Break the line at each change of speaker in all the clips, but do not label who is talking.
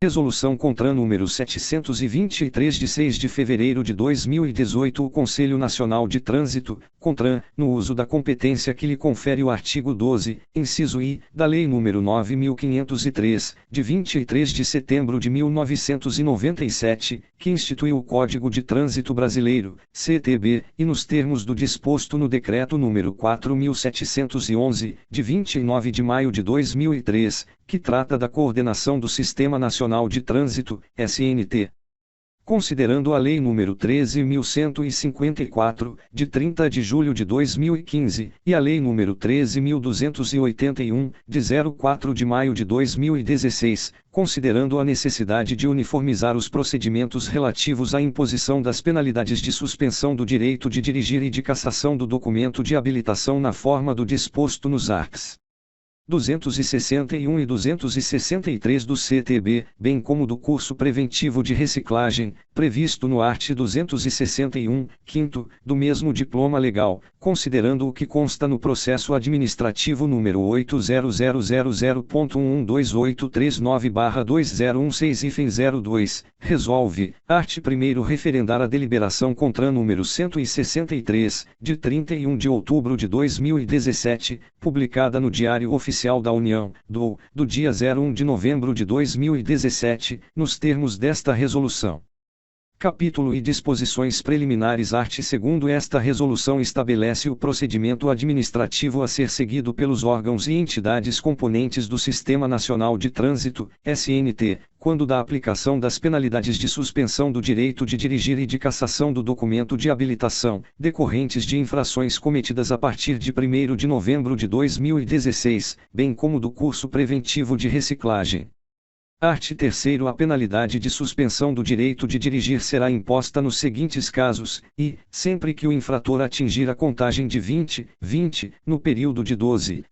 Resolução CONTRAN número 723 de 6 de fevereiro de 2018. O Conselho Nacional de Trânsito, CONTRAN, no uso da competência que lhe confere o artigo 12, inciso I, da Lei nº 9.503, de 23 de setembro de 1997, que instituiu o Código de Trânsito Brasileiro, CTB, e nos termos do disposto no Decreto nº 4.711, de 29 de maio de 2003, que trata da coordenação do Sistema Nacional de Trânsito, SNT. Considerando a Lei nº 13.154, de 30 de julho de 2015, e a Lei nº 13.281, de 04 de maio de 2016, considerando a necessidade de uniformizar os procedimentos relativos à imposição das penalidades de suspensão do direito de dirigir e de cassação do documento de habilitação na forma do disposto nos arts. 261 e 263 do CTB, bem como do curso preventivo de reciclagem, previsto no art. 261, 5º, do mesmo diploma legal, considerando o que consta no processo administrativo número 800000.12839/2016-02, resolve, art. 1º referendar a deliberação CONTRAN número 163, de 31 de outubro de 2017, publicada no Diário Oficial da União, do dia 01 de novembro de 2017, nos termos desta resolução. Capítulo e disposições preliminares. Art. 2º. Esta resolução estabelece o procedimento administrativo a ser seguido pelos órgãos e entidades componentes do Sistema Nacional de Trânsito, SNT, quando da aplicação das penalidades de suspensão do direito de dirigir e de cassação do documento de habilitação, decorrentes de infrações cometidas a partir de 1º de novembro de 2016, bem como do curso preventivo de reciclagem. Art. 3º. A penalidade de suspensão do direito de dirigir será imposta nos seguintes casos, e, sempre que o infrator atingir a contagem de 20 no período de 12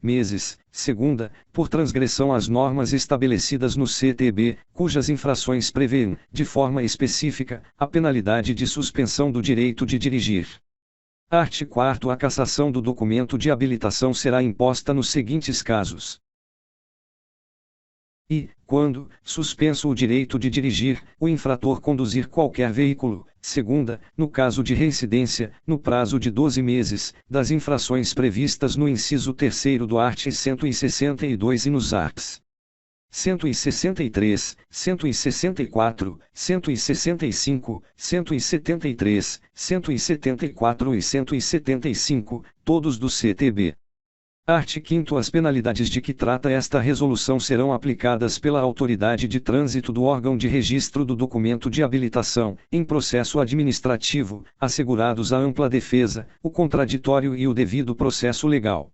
meses, segunda, por transgressão às normas estabelecidas no CTB, cujas infrações prevêem, de forma específica, a penalidade de suspensão do direito de dirigir. Art. 4º. A cassação do documento de habilitação será imposta nos seguintes casos. E, quando, suspenso o direito de dirigir, o infrator conduzir qualquer veículo, segunda, no caso de reincidência, no prazo de 12 meses, das infrações previstas no inciso 3º do art. 162 e nos arts. 163, 164, 165, 173, 174 e 175, todos do CTB. Art. 5º. As penalidades de que trata esta resolução serão aplicadas pela autoridade de trânsito do órgão de registro do documento de habilitação, em processo administrativo, assegurados a ampla defesa, o contraditório e o devido processo legal.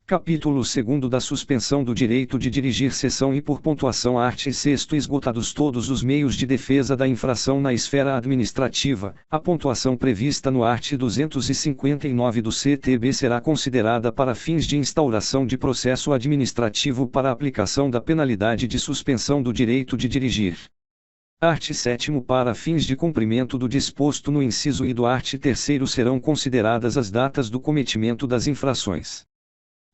Capítulo 2º da suspensão do direito de dirigir. Seção e por pontuação. Art. 6º. Esgotados todos os meios de defesa da infração na esfera administrativa, a pontuação prevista no art. 259 do CTB será considerada para fins de instauração de processo administrativo para aplicação da penalidade de suspensão do direito de dirigir. Art. 7º. Para fins de cumprimento do disposto no inciso I do art. 3º serão consideradas as datas do cometimento das infrações.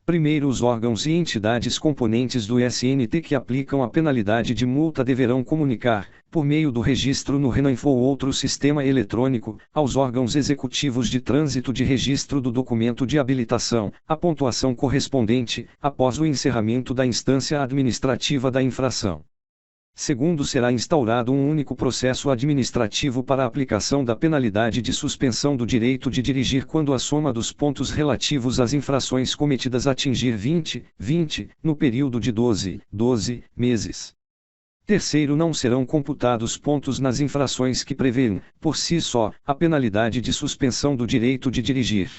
Primeiro, os órgãos e entidades componentes do SNT que aplicam a penalidade de multa deverão comunicar, por meio do registro no RENAINFO ou outro sistema eletrônico, aos órgãos executivos de trânsito de registro do documento de habilitação, a pontuação correspondente, após o encerramento da instância administrativa da infração. Segundo, será instaurado um único processo administrativo para a aplicação da penalidade de suspensão do direito de dirigir quando a soma dos pontos relativos às infrações cometidas atingir 20 no período de 12 meses. Terceiro, não serão computados pontos nas infrações que prevêem, por si só, a penalidade de suspensão do direito de dirigir.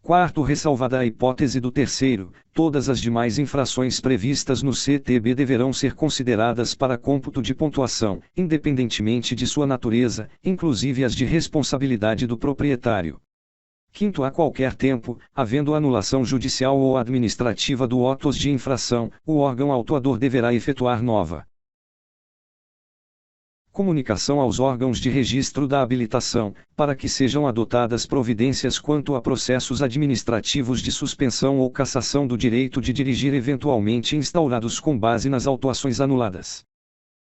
Quarto, ressalvada a hipótese do terceiro, todas as demais infrações previstas no CTB deverão ser consideradas para cômputo de pontuação, independentemente de sua natureza, inclusive as de responsabilidade do proprietário. Quinto, a qualquer tempo, havendo anulação judicial ou administrativa do autos de infração, o órgão autuador deverá efetuar nova comunicação aos órgãos de registro da habilitação, para que sejam adotadas providências quanto a processos administrativos de suspensão ou cassação do direito de dirigir eventualmente instaurados com base nas autuações anuladas.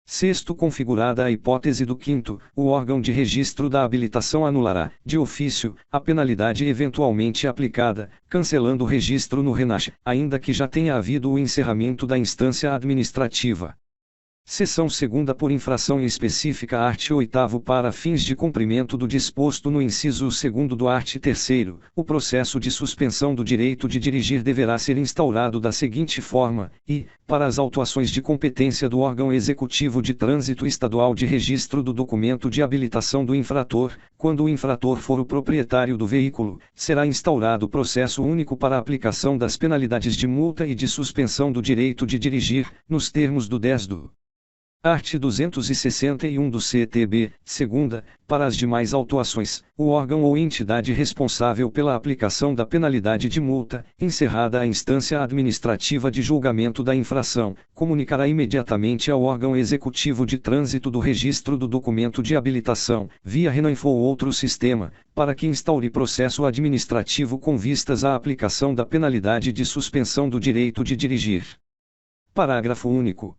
Sexto, configurada a hipótese do quinto, o órgão de registro da habilitação anulará, de ofício, a penalidade eventualmente aplicada, cancelando o registro no RENASH, ainda que já tenha havido o encerramento da instância administrativa. Seção 2ª por infração específica. Art. 8º para fins de cumprimento do disposto no inciso 2º do art. 3º, o processo de suspensão do direito de dirigir deverá ser instaurado da seguinte forma, e, para as autuações de competência do órgão executivo de trânsito estadual de registro do documento de habilitação do infrator, quando o infrator for o proprietário do veículo, será instaurado processo único para a aplicação das penalidades de multa e de suspensão do direito de dirigir, nos termos do 10 do art. 261 do CTB, segunda, para as demais autuações, o órgão ou entidade responsável pela aplicação da penalidade de multa, encerrada a instância administrativa de julgamento da infração, comunicará imediatamente ao órgão executivo de trânsito do registro do documento de habilitação, via RENAinfo ou outro sistema, para que instaure processo administrativo com vistas à aplicação da penalidade de suspensão do direito de dirigir. Parágrafo único.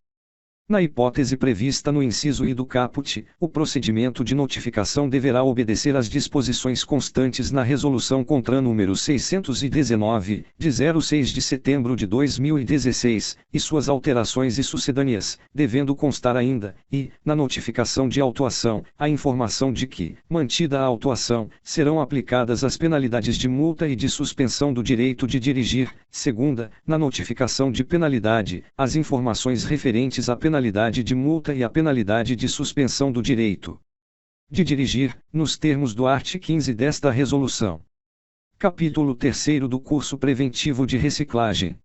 Na hipótese prevista no inciso I do caput, o procedimento de notificação deverá obedecer às disposições constantes na Resolução CONTRAN número 619, de 06 de setembro de 2016, e suas alterações e sucedâneas, devendo constar ainda, na notificação de autuação, a informação de que, mantida a autuação, serão aplicadas as penalidades de multa e de suspensão do direito de dirigir. Segunda, na notificação de penalidade, as informações referentes à penalidade de multa e a penalidade de suspensão do direito de dirigir, nos termos do art. 15 desta resolução. Capítulo 3º do curso preventivo de reciclagem.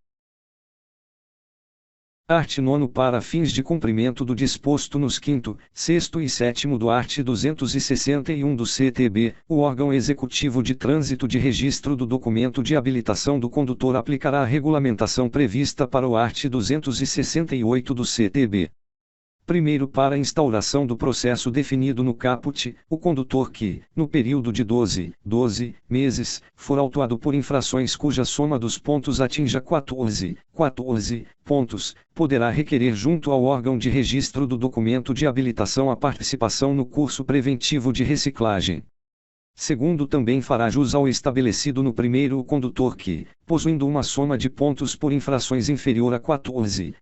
Art. 9 para fins de cumprimento do disposto nos 5º, 6º e 7º do art. 261 do CTB, o órgão executivo de trânsito de registro do documento de habilitação do condutor aplicará a regulamentação prevista para o art. 268 do CTB. Primeiro, para a instauração do processo definido no caput, o condutor que, no período de 12 meses, for autuado por infrações cuja soma dos pontos atinja 14 pontos, poderá requerer junto ao órgão de registro do documento de habilitação a participação no curso preventivo de reciclagem. Segundo, também fará jus ao estabelecido no primeiro o condutor que, possuindo uma soma de pontos por infrações inferior a 14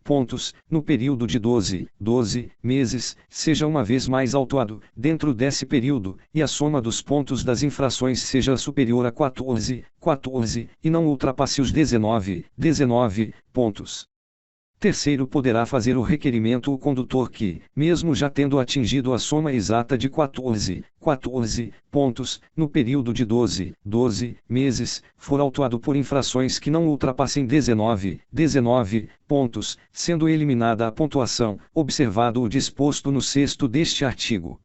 pontos, no período de 12 meses, seja uma vez mais autuado, dentro desse período, e a soma dos pontos das infrações seja superior a 14 e não ultrapasse os 19 pontos. Terceiro, poderá fazer o requerimento o condutor que, mesmo já tendo atingido a soma exata de 14 pontos, no período de 12 meses, for autuado por infrações que não ultrapassem 19 pontos, sendo eliminada a pontuação, observado o disposto no 6º deste artigo.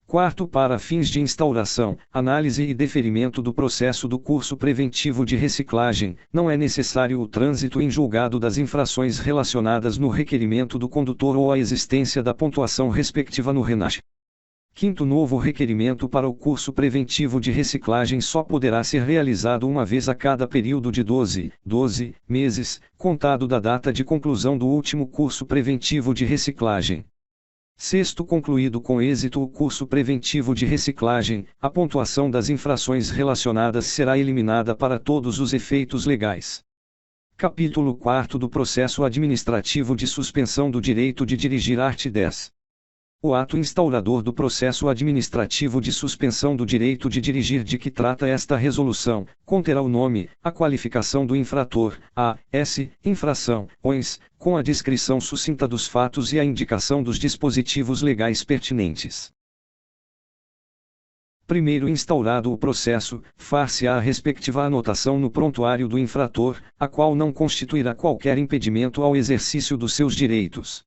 Quarto, para fins de instauração, análise e deferimento do processo do curso preventivo de reciclagem, não é necessário o trânsito em julgado das infrações relacionadas no requerimento do condutor ou a existência da pontuação respectiva no RENASH. Quinto, novo requerimento para o curso preventivo de reciclagem só poderá ser realizado uma vez a cada período de 12 meses, contado da data de conclusão do último curso preventivo de reciclagem. Sexto, concluído com êxito o curso preventivo de reciclagem, a pontuação das infrações relacionadas será eliminada para todos os efeitos legais. Capítulo 4 do Processo Administrativo de Suspensão do Direito de Dirigir. Art. 10. O ato instaurador do processo administrativo de suspensão do direito de dirigir de que trata esta resolução, conterá o nome, a qualificação do infrator, infração, com a descrição sucinta dos fatos e a indicação dos dispositivos legais pertinentes. Primeiro instaurado o processo, far-se-á a respectiva anotação no prontuário do infrator, a qual não constituirá qualquer impedimento ao exercício dos seus direitos.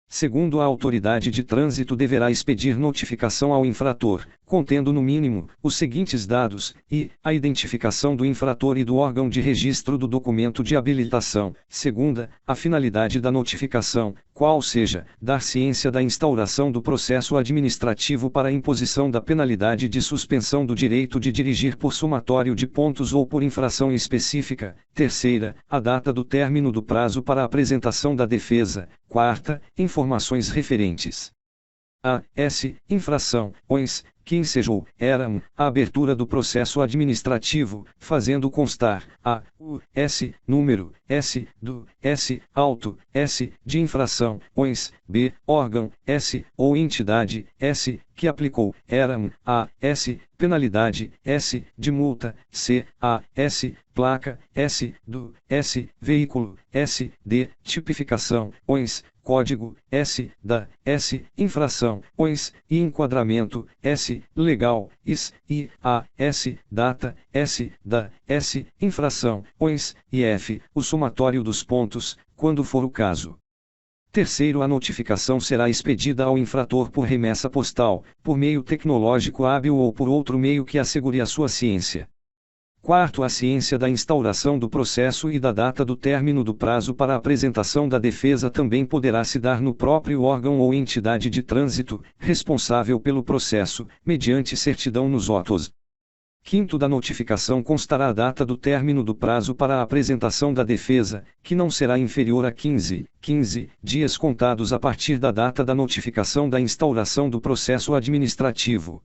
Segundo, a autoridade de trânsito deverá expedir notificação ao infrator, contendo no mínimo os seguintes dados: e a identificação do infrator e do órgão de registro do documento de habilitação. Segunda, a finalidade da notificação, qual seja, dar ciência da instauração do processo administrativo para a imposição da penalidade de suspensão do direito de dirigir por somatório de pontos ou por infração específica. Terceira, a data do término do prazo para a apresentação da defesa. Quarta, informações referentes a infração, que ensejou, eram, a abertura do processo administrativo, fazendo constar, número, auto, de infração, b, órgão, ou entidade, que aplicou, eram, penalidade, de multa, c, placa, veículo, d, tipificação, código, da, infração, e enquadramento, legal, data, da, infração, e f, o somatório dos pontos, quando for o caso. Terceiro, a notificação será expedida ao infrator por remessa postal, por meio tecnológico hábil ou por outro meio que assegure a sua ciência. Quarto, a ciência da instauração do processo e da data do término do prazo para a apresentação da defesa também poderá se dar no próprio órgão ou entidade de trânsito, responsável pelo processo, mediante certidão nos autos. Quinto, da notificação constará a data do término do prazo para a apresentação da defesa, que não será inferior a 15 dias contados a partir da data da notificação da instauração do processo administrativo.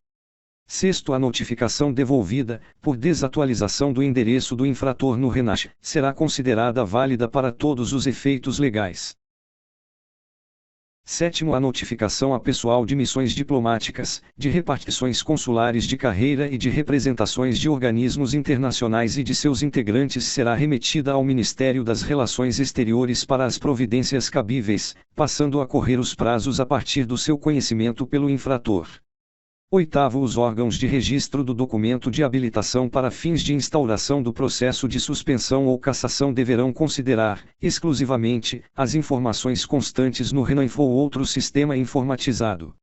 Sexto, a notificação devolvida, por desatualização do endereço do infrator no RENASH, será considerada válida para todos os efeitos legais. Sétimo, a notificação a pessoal de missões diplomáticas, de repartições consulares de carreira e de representações de organismos internacionais e de seus integrantes será remetida ao Ministério das Relações Exteriores para as providências cabíveis, passando a correr os prazos a partir do seu conhecimento pelo infrator. Oitavo, os órgãos de registro do documento de habilitação para fins de instauração do processo de suspensão ou cassação deverão considerar, exclusivamente, as informações constantes no RENAINFO ou outro sistema informatizado.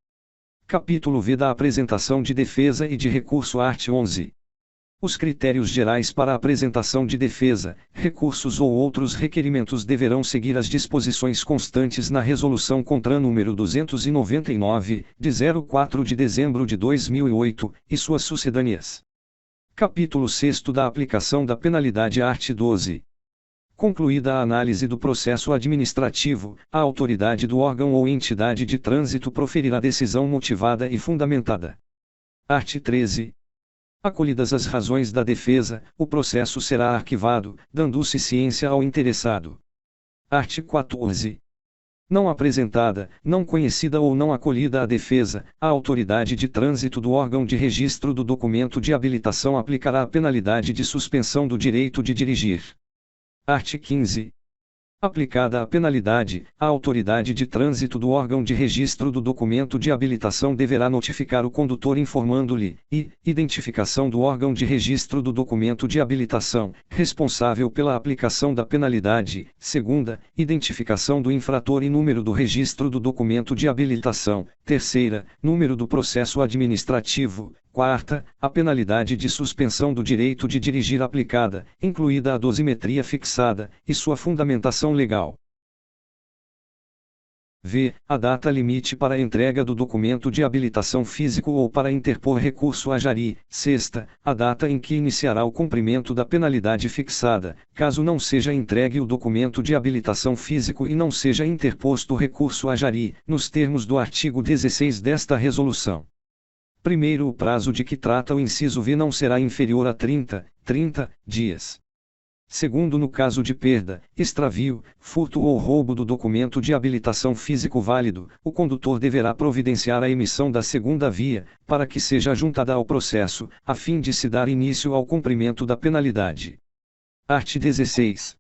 Capítulo V da apresentação de defesa e de recurso, art. 11. Os critérios gerais para a apresentação de defesa, recursos ou outros requerimentos deverão seguir as disposições constantes na Resolução CONTRAN nº 299, de 04 de dezembro de 2008, e suas sucedâneas. Capítulo 6 da aplicação da penalidade, art. 12. Concluída a análise do processo administrativo, a autoridade do órgão ou entidade de trânsito proferirá decisão motivada e fundamentada. Art. 13. Acolhidas as razões da defesa, o processo será arquivado, dando-se ciência ao interessado. Art. 14. Não apresentada, não conhecida ou não acolhida a defesa, a autoridade de trânsito do órgão de registro do documento de habilitação aplicará a penalidade de suspensão do direito de dirigir. Art. 15. Aplicada a penalidade, a autoridade de trânsito do órgão de registro do documento de habilitação deverá notificar o condutor informando-lhe, identificação do órgão de registro do documento de habilitação, responsável pela aplicação da penalidade. Segunda, identificação do infrator e número do registro do documento de habilitação. Terceira, número do processo administrativo. Quarta, a penalidade de suspensão do direito de dirigir aplicada, incluída a dosimetria fixada, e sua fundamentação legal. V. A data limite para a entrega do documento de habilitação físico ou para interpor recurso a jari. Sexta, a data em que iniciará o cumprimento da penalidade fixada, caso não seja entregue o documento de habilitação físico e não seja interposto recurso a jari, nos termos do artigo 16 desta resolução. Primeiro, o prazo de que trata o inciso V não será inferior a 30 dias. Segundo, no caso de perda, extravio, furto ou roubo do documento de habilitação físico válido, o condutor deverá providenciar a emissão da segunda via, para que seja juntada ao processo, a fim de se dar início ao cumprimento da penalidade. Art. 16.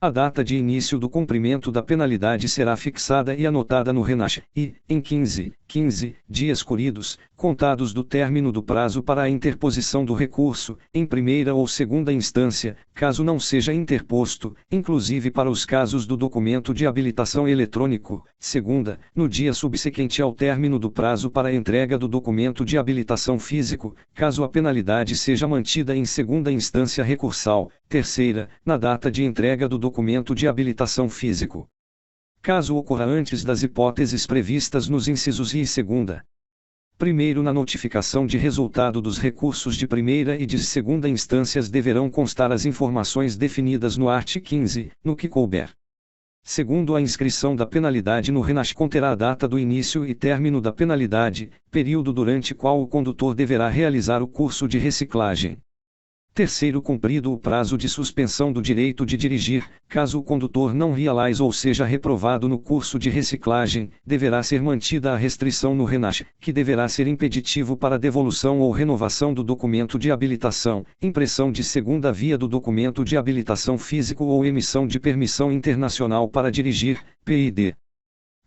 A data de início do cumprimento da penalidade será fixada e anotada no RENACH, e, em 15 dias corridos, contados do término do prazo para a interposição do recurso, em primeira ou segunda instância, caso não seja interposto, inclusive para os casos do documento de habilitação eletrônico, segunda, no dia subsequente ao término do prazo para a entrega do documento de habilitação físico, caso a penalidade seja mantida em segunda instância recursal, terceira, na data de entrega do documento de habilitação físico. Caso ocorra antes das hipóteses previstas nos incisos I e segunda. Primeiro, na notificação de resultado dos recursos de primeira e de segunda instâncias deverão constar as informações definidas no art. 15, no que couber. Segundo, a inscrição da penalidade no RENACH conterá a data do início e término da penalidade, período durante qual o condutor deverá realizar o curso de reciclagem. Terceiro, cumprido o prazo de suspensão do direito de dirigir, caso o condutor não realize ou seja reprovado no curso de reciclagem, deverá ser mantida a restrição no RENACH, que deverá ser impeditivo para devolução ou renovação do documento de habilitação, impressão de segunda via do documento de habilitação físico ou emissão de permissão internacional para dirigir, PID.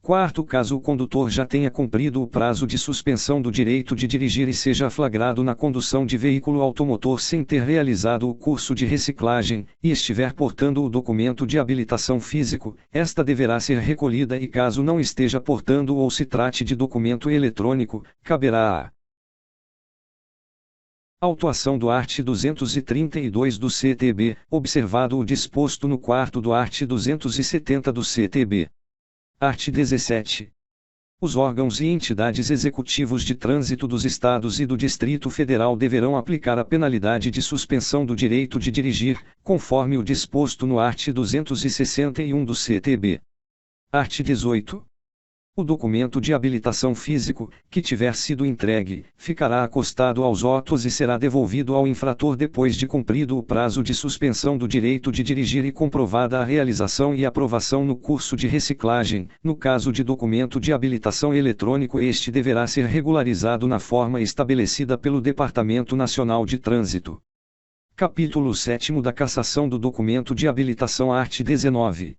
Quarto, caso o condutor já tenha cumprido o prazo de suspensão do direito de dirigir e seja flagrado na condução de veículo automotor sem ter realizado o curso de reciclagem, e estiver portando o documento de habilitação físico, esta deverá ser recolhida e caso não esteja portando ou se trate de documento eletrônico, caberá a autuação do art. 232 do CTB, observado o disposto no quarto do art. 270 do CTB. Art. 17. Os órgãos e entidades executivos de trânsito dos Estados e do Distrito Federal deverão aplicar a penalidade de suspensão do direito de dirigir, conforme o disposto no art. 261 do CTB. Art. 18. O documento de habilitação físico, que tiver sido entregue, ficará acostado aos autos e será devolvido ao infrator depois de cumprido o prazo de suspensão do direito de dirigir e comprovada a realização e aprovação no curso de reciclagem. No caso de documento de habilitação eletrônico, este deverá ser regularizado na forma estabelecida pelo Departamento Nacional de Trânsito. Capítulo 7 da Cassação do documento de habilitação. Art. 19.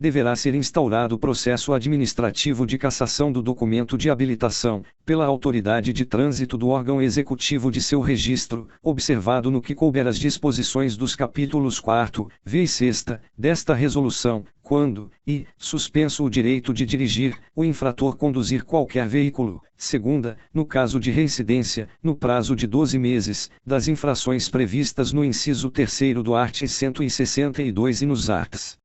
Deverá ser instaurado processo administrativo de cassação do documento de habilitação, pela autoridade de trânsito do órgão executivo de seu registro, observado no que couber as disposições dos capítulos 4, v e 6, desta resolução, quando, suspenso o direito de dirigir, o infrator conduzir qualquer veículo, segunda, no caso de reincidência, no prazo de 12 meses, das infrações previstas no inciso 3º do art. 162 e nos arts.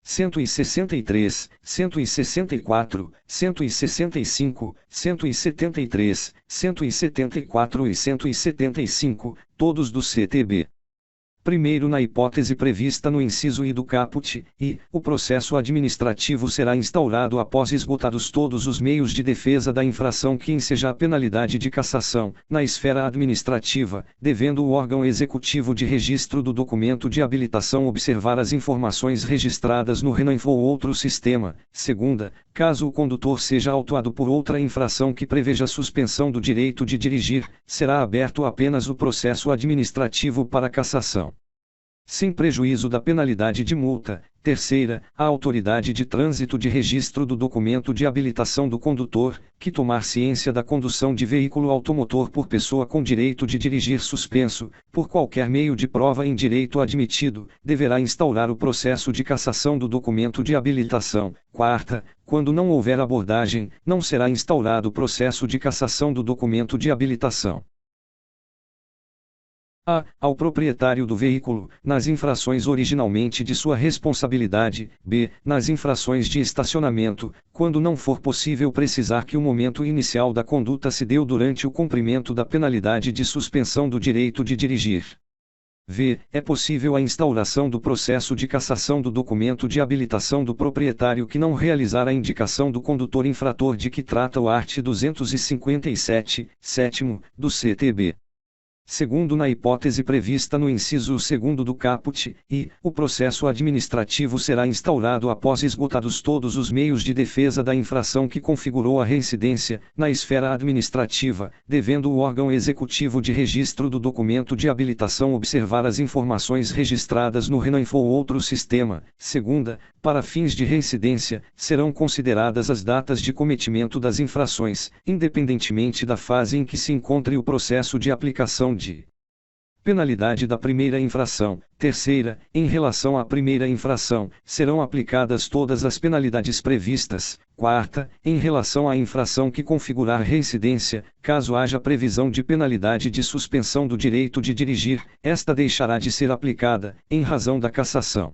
163, 164, 165, 173, 174 e 175, todos do CTB. Primeiro, na hipótese prevista no inciso I do caput, o processo administrativo será instaurado após esgotados todos os meios de defesa da infração que enseja a penalidade de cassação, na esfera administrativa, devendo o órgão executivo de registro do documento de habilitação observar as informações registradas no RENAINFO ou outro sistema. Segunda, caso o condutor seja autuado por outra infração que preveja suspensão do direito de dirigir, será aberto apenas o processo administrativo para cassação, sem prejuízo da penalidade de multa. Terceira, a autoridade de trânsito de registro do documento de habilitação do condutor, que tomar ciência da condução de veículo automotor por pessoa com direito de dirigir suspenso, por qualquer meio de prova em direito admitido, deverá instaurar o processo de cassação do documento de habilitação. Quarta, quando não houver abordagem, não será instaurado o processo de cassação do documento de habilitação. A. Ao proprietário do veículo, nas infrações originalmente de sua responsabilidade. B. Nas infrações de estacionamento, quando não for possível precisar que o momento inicial da conduta se deu durante o cumprimento da penalidade de suspensão do direito de dirigir. V. É possível a instauração do processo de cassação do documento de habilitação do proprietário que não realizar a indicação do condutor infrator de que trata o art. 257, 7º, do CTB. segundo na hipótese prevista no inciso 2º do caput, e o processo administrativo será instaurado após esgotados todos os meios de defesa da infração que configurou a reincidência, na esfera administrativa, devendo o órgão executivo de registro do documento de habilitação observar as informações registradas no RENAinfo ou outro sistema. Segunda, para fins de reincidência, serão consideradas as datas de cometimento das infrações, independentemente da fase em que se encontre o processo de aplicação de penalidade da primeira infração. Terceira, em relação à primeira infração, serão aplicadas todas as penalidades previstas. Quarta, em relação à infração que configurar reincidência, caso haja previsão de penalidade de suspensão do direito de dirigir, esta deixará de ser aplicada, em razão da cassação.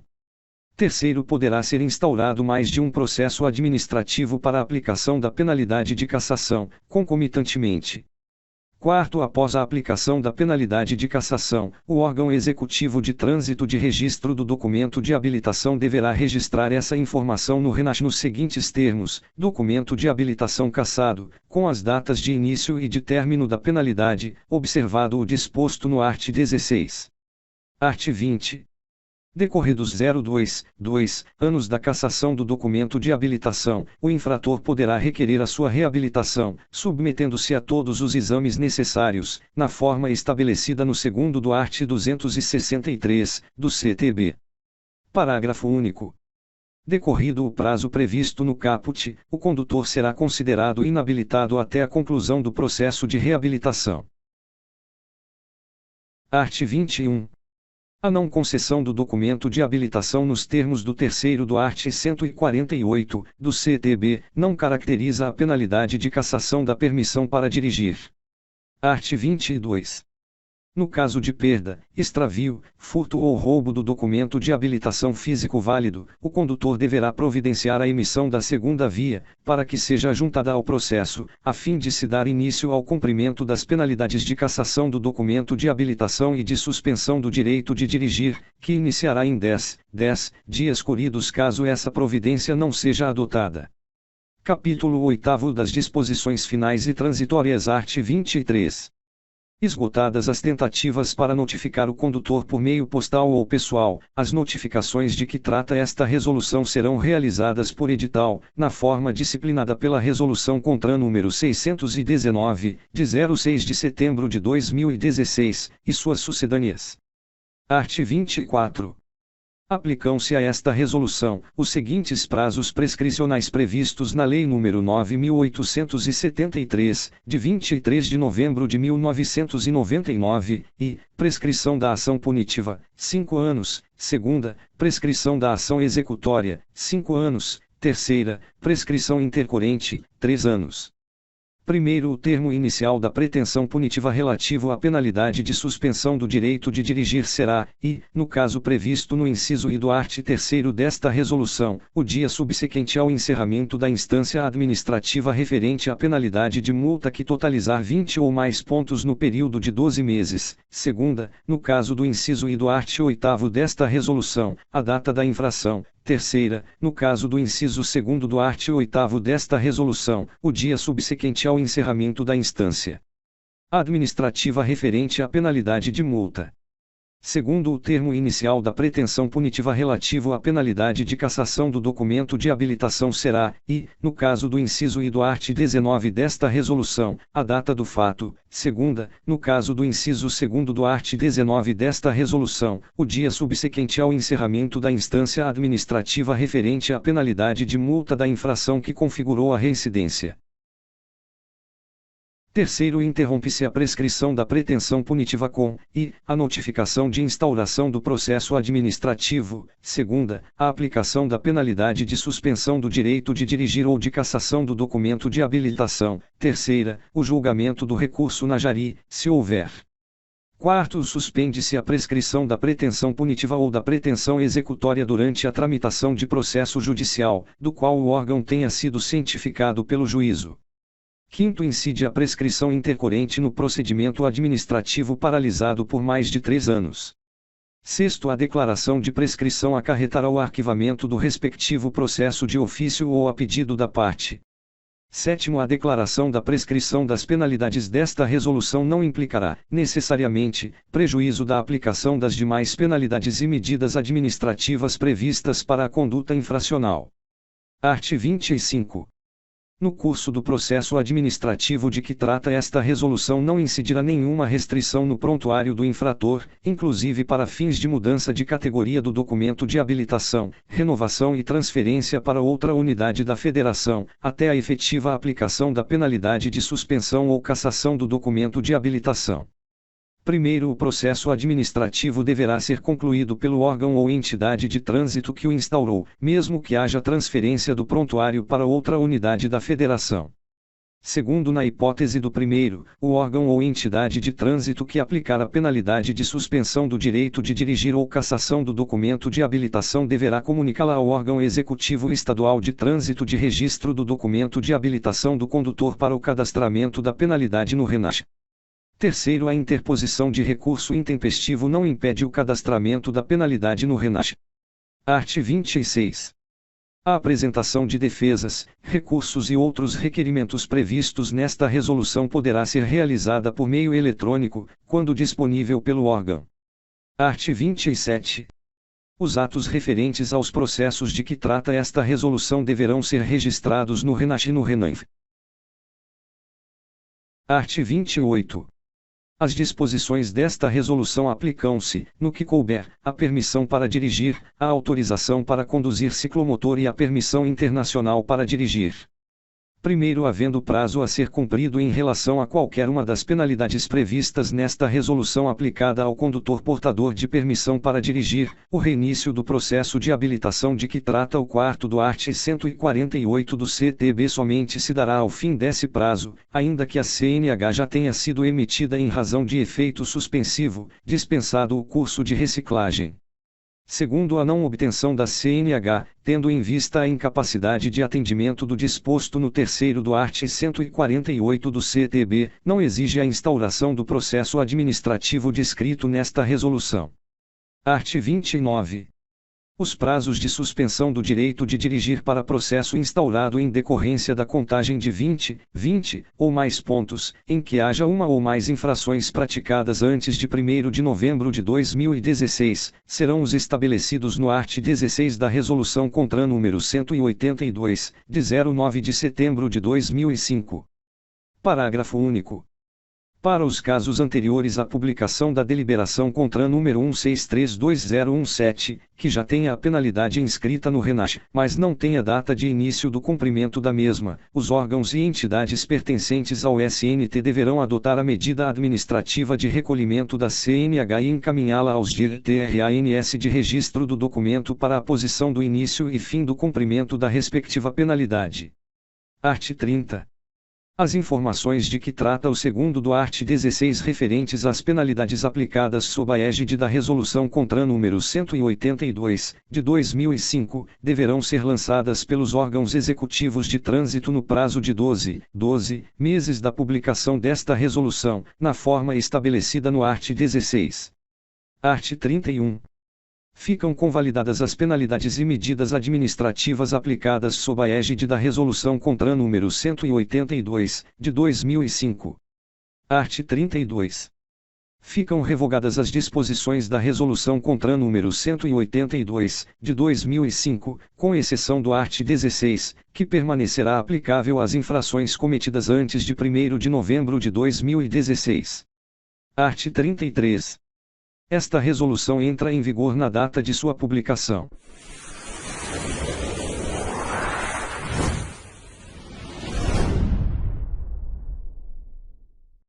Terceiro, poderá ser instaurado mais de um processo administrativo para a aplicação da penalidade de cassação, concomitantemente. Quarto, após a aplicação da penalidade de cassação, o órgão executivo de trânsito de registro do documento de habilitação deverá registrar essa informação no RENAS nos seguintes termos: documento de habilitação cassado, com as datas de início e de término da penalidade, observado o disposto no art. 16. Art. 20. Decorridos 2 anos da cassação do documento de habilitação, o infrator poderá requerer a sua reabilitação, submetendo-se a todos os exames necessários, na forma estabelecida no 2º do art. 263, do CTB. Parágrafo único. Decorrido o prazo previsto no caput, o condutor será considerado inabilitado até a conclusão do processo de reabilitação. Art. 21. A não concessão do documento de habilitação nos termos do 3º do art. 148, do CTB, não caracteriza a penalidade de cassação da permissão para dirigir. Art. 22. No caso de perda, extravio, furto ou roubo do documento de habilitação físico válido, o condutor deverá providenciar a emissão da segunda via, para que seja juntada ao processo, a fim de se dar início ao cumprimento das penalidades de cassação do documento de habilitação e de suspensão do direito de dirigir, que iniciará em 10 dias corridos caso essa providência não seja adotada. Capítulo 8 das disposições finais e transitórias. Art. 23. Esgotadas as tentativas para notificar o condutor por meio postal ou pessoal, as notificações de que trata esta resolução serão realizadas por edital, na forma disciplinada pela Resolução CONTRAN número 619, de 06 de setembro de 2016, e suas sucedâneas. Art. 24. Aplicam-se a esta resolução os seguintes prazos prescricionais previstos na Lei nº 9.873, de 23 de novembro de 1999, e prescrição da ação punitiva, 5 anos; segunda, prescrição da ação executória, 5 anos; terceira, prescrição intercorrente, 3 anos. Primeiro, o termo inicial da pretensão punitiva relativo à penalidade de suspensão do direito de dirigir será, e, no caso previsto no inciso I do art. 3º desta resolução, o dia subsequente ao encerramento da instância administrativa referente à penalidade de multa que totalizar 20 ou mais pontos no período de 12 meses. Segunda, no caso do inciso I do art. 8º desta resolução, a data da infração. Terceira, no caso do inciso 2º do art. 8º desta resolução, o dia subsequente ao encerramento da instância administrativa referente à penalidade de multa. Segundo, o termo inicial da pretensão punitiva relativo à penalidade de cassação do documento de habilitação será, e, no caso do inciso I do art. 19 desta resolução, a data do fato. Segunda, no caso do inciso 2º do art. 19 desta resolução, o dia subsequente ao encerramento da instância administrativa referente à penalidade de multa da infração que configurou a reincidência. Terceiro, interrompe-se a prescrição da pretensão punitiva com, e, a notificação de instauração do processo administrativo. Segunda, a aplicação da penalidade de suspensão do direito de dirigir ou de cassação do documento de habilitação. Terceira, o julgamento do recurso na jari, se houver. Quarto, suspende-se a prescrição da pretensão punitiva ou da pretensão executória durante a tramitação de processo judicial, do qual o órgão tenha sido cientificado pelo juízo. Quinto, incide a prescrição intercorrente no procedimento administrativo paralisado por mais de 3 anos. Sexto, a declaração de prescrição acarretará o arquivamento do respectivo processo de ofício ou a pedido da parte. Sétimo, a declaração da prescrição das penalidades desta resolução não implicará, necessariamente, prejuízo da aplicação das demais penalidades e medidas administrativas previstas para a conduta infracional. Art. 25. No curso do processo administrativo de que trata esta resolução não incidirá nenhuma restrição no prontuário do infrator, inclusive para fins de mudança de categoria do documento de habilitação, renovação e transferência para outra unidade da Federação, até a efetiva aplicação da penalidade de suspensão ou cassação do documento de habilitação. Primeiro, o processo administrativo deverá ser concluído pelo órgão ou entidade de trânsito que o instaurou, mesmo que haja transferência do prontuário para outra unidade da Federação. Segundo, na hipótese do primeiro, o órgão ou entidade de trânsito que aplicar a penalidade de suspensão do direito de dirigir ou cassação do documento de habilitação deverá comunicá-la ao órgão executivo estadual de trânsito de registro do documento de habilitação do condutor para o cadastramento da penalidade no RENASH. Terceiro, a interposição de recurso intempestivo não impede o cadastramento da penalidade no RENASH. Art. 26. A apresentação de defesas, recursos e outros requerimentos previstos nesta resolução poderá ser realizada por meio eletrônico, quando disponível pelo órgão. Art. 27. Os atos referentes aos processos de que trata esta resolução deverão ser registrados no RENASH e no RENANF. Art. 28. As disposições desta resolução aplicam-se, no que couber, à permissão para dirigir, à autorização para conduzir ciclomotor e à permissão internacional para dirigir. Primeiro, havendo prazo a ser cumprido em relação a qualquer uma das penalidades previstas nesta resolução aplicada ao condutor portador de permissão para dirigir, o reinício do processo de habilitação de que trata o 4º do art. 148 do CTB somente se dará ao fim desse prazo, ainda que a CNH já tenha sido emitida em razão de efeito suspensivo, dispensado o curso de reciclagem. Segundo, a não obtenção da CNH, tendo em vista a incapacidade de atendimento do disposto no 3º do art. 148 do CTB, não exige a instauração do processo administrativo descrito nesta resolução. Art. 29. Os prazos de suspensão do direito de dirigir para processo instaurado em decorrência da contagem de 20 ou mais pontos, em que haja uma ou mais infrações praticadas antes de 1º de novembro de 2016, serão os estabelecidos no art. 16 da Resolução CONTRAN número 182, de 09 de setembro de 2005. Parágrafo único. Para os casos anteriores à publicação da deliberação CONTRAN número 1632017, que já tenha a penalidade inscrita no RENASH, mas não tenha data de início do cumprimento da mesma, os órgãos e entidades pertencentes ao SNT deverão adotar a medida administrativa de recolhimento da CNH e encaminhá-la aos DIR-TRANS de registro do documento para a posição do início e fim do cumprimento da respectiva penalidade. Art. 30. As informações de que trata o 2º do art. 16 referentes às penalidades aplicadas sob a égide da Resolução CONTRAN número 182, de 2005, deverão ser lançadas pelos órgãos executivos de trânsito no prazo de 12 meses da publicação desta resolução, na forma estabelecida no art. 16. Art. 31. Ficam convalidadas as penalidades e medidas administrativas aplicadas sob a égide da Resolução CONTRAN número 182, de 2005. Art. 32. Ficam revogadas as disposições da Resolução CONTRAN número 182, de 2005, com exceção do art. 16, que permanecerá aplicável às infrações cometidas antes de 1º de novembro de 2016. Art. 33. Esta resolução entra em vigor na data de sua publicação.